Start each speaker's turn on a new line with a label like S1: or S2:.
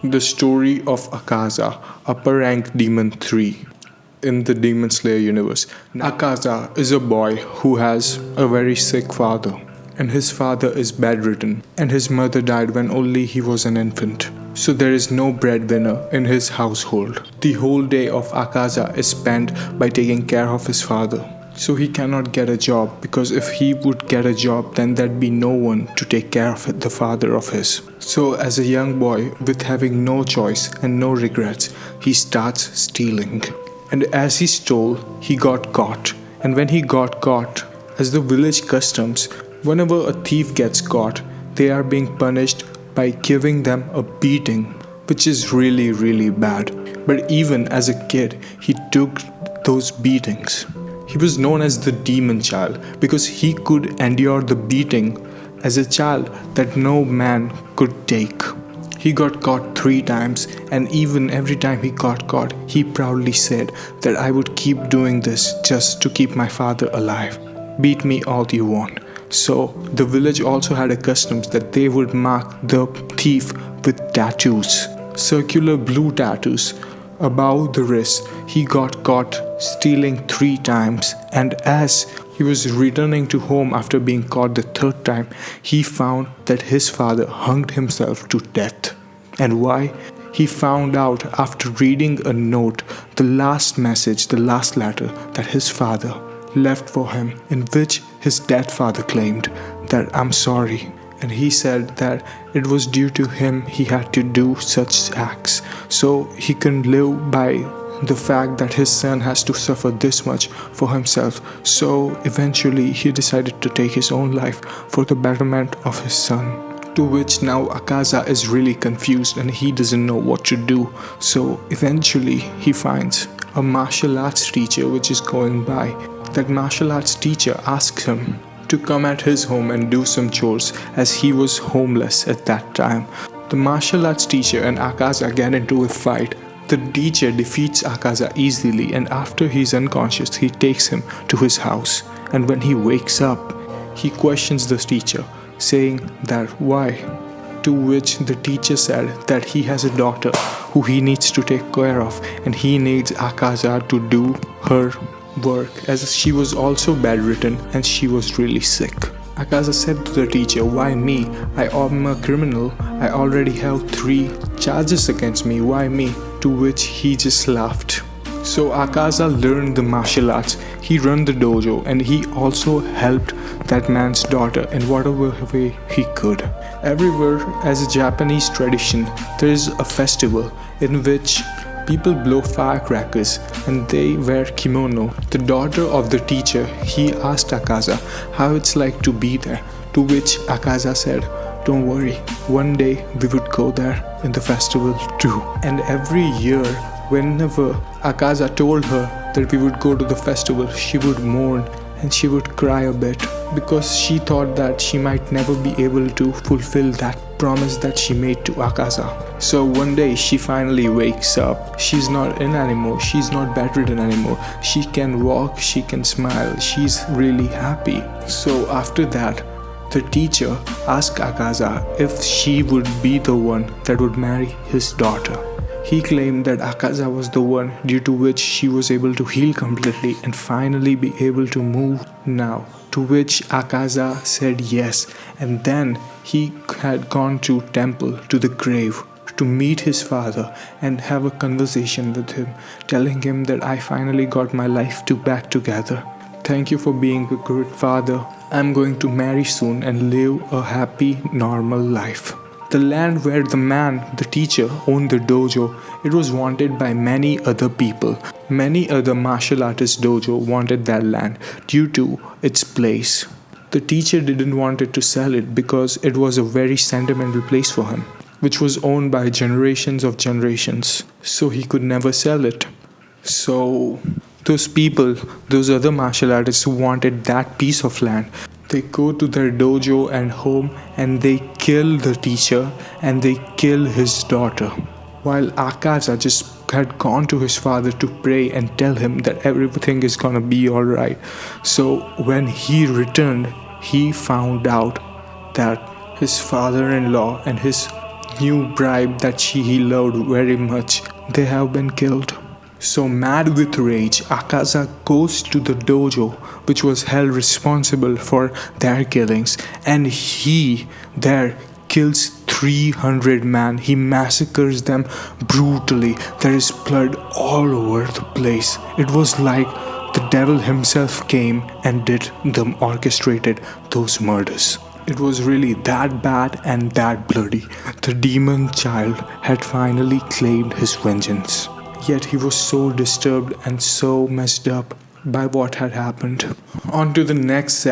S1: The story of Akaza, upper rank demon 3 in the Demon Slayer universe. Akaza is a boy who has a very sick father, and his father is bedridden, and his mother died when only he was an infant. So there is no breadwinner in his household. The whole day of Akaza is spent by taking care of his father. So he cannot get a job, because if he would get a job, then there'd be no one to take care of the father of his. So as a young boy with having no choice and no regrets, he starts stealing. And as he stole, he got caught. And when he got caught, as the village customs, whenever a thief gets caught, they are being punished by giving them a beating, which is really, really bad. But even as a kid, he took those beatings. He was known as the demon child because he could endure the beating as a child that no man could take. He got caught 3 times, and even every time he got caught, he proudly said that I would keep doing this just to keep my father alive. Beat me all you want. So the village also had a custom that they would mark the thief with tattoos, circular blue tattoos above the wrist. He got caught stealing 3 times, and as he was returning to home after being caught the 3rd time, he found that his father hung himself to death. And why? He found out after reading a note, the last message, the last letter that his father left for him, in which his dead father claimed that I'm sorry. And he said that it was due to him he had to do such acts, so he can live by the fact that his son has to suffer this much for himself. So eventually he decided to take his own life for the betterment of his son. To which now Akaza is really confused and he doesn't know what to do. So eventually he finds a martial arts teacher which is going by. That martial arts teacher asks him to come at his home and do some chores, as he was homeless at that time. The martial arts teacher and Akaza get into a fight. The teacher defeats Akaza easily, and after he's unconscious, he takes him to his house. And when he wakes up, he questions the teacher, saying that why? To which the teacher said that he has a daughter who he needs to take care of, and he needs Akaza to do her work, as she was also bedridden and she was really sick. Akaza said to the teacher, why me? I am a criminal. I already have 3 charges against me. Why me? To which he just laughed. So Akaza learned the martial arts. He ran the dojo, and he also helped that man's daughter in whatever way he could. Everywhere, as a Japanese tradition, there is a festival in which people blow firecrackers and they wear kimono. The daughter of the teacher, he asked Akaza how it's like to be there, to which Akaza said, don't worry, one day we would go there in the festival too. And every year, whenever Akaza told her that we would go to the festival, she would mourn and she would cry a bit, because she thought that she might never be able to fulfill that promise that she made to Akaza. So one day she finally wakes up. She's not in anymore. She's not bedridden anymore. She can walk, she can smile. She's really happy. So after that, the teacher asked Akaza if she would be the one that would marry his daughter. He claimed that Akaza was the one, due to which she was able to heal completely and finally be able to move now. To which Akaza said yes, and then he had gone to temple, to the grave, to meet his father and have a conversation with him, telling him that I finally got my life back together. Thank you for being a good father. I'm going to marry soon and live a happy, normal life. The land where the man, the teacher, owned the dojo, it was wanted by many other people. Many other martial artist dojo wanted that land due to its place. The teacher didn't want it to sell it because it was a very sentimental place for him, which was owned by generations of generations. So he could never sell it. So those people, those other martial artists who wanted that piece of land, they go to their dojo and home and they kill the teacher and they kill his daughter. While Akaza just had gone to his father to pray and tell him that everything is gonna be alright. So when he returned, he found out that his father-in-law and his new bride that he loved very much, they have been killed. So mad with rage, Akaza goes to the dojo which was held responsible for their killings, and he there kills 300 men. He massacres them brutally. There is blood all over the place. It was like the devil himself came and did them orchestrated those murders. It was really that bad and that bloody. The demon child had finally claimed his vengeance. Yet he was so disturbed and so messed up by what had happened. On to the next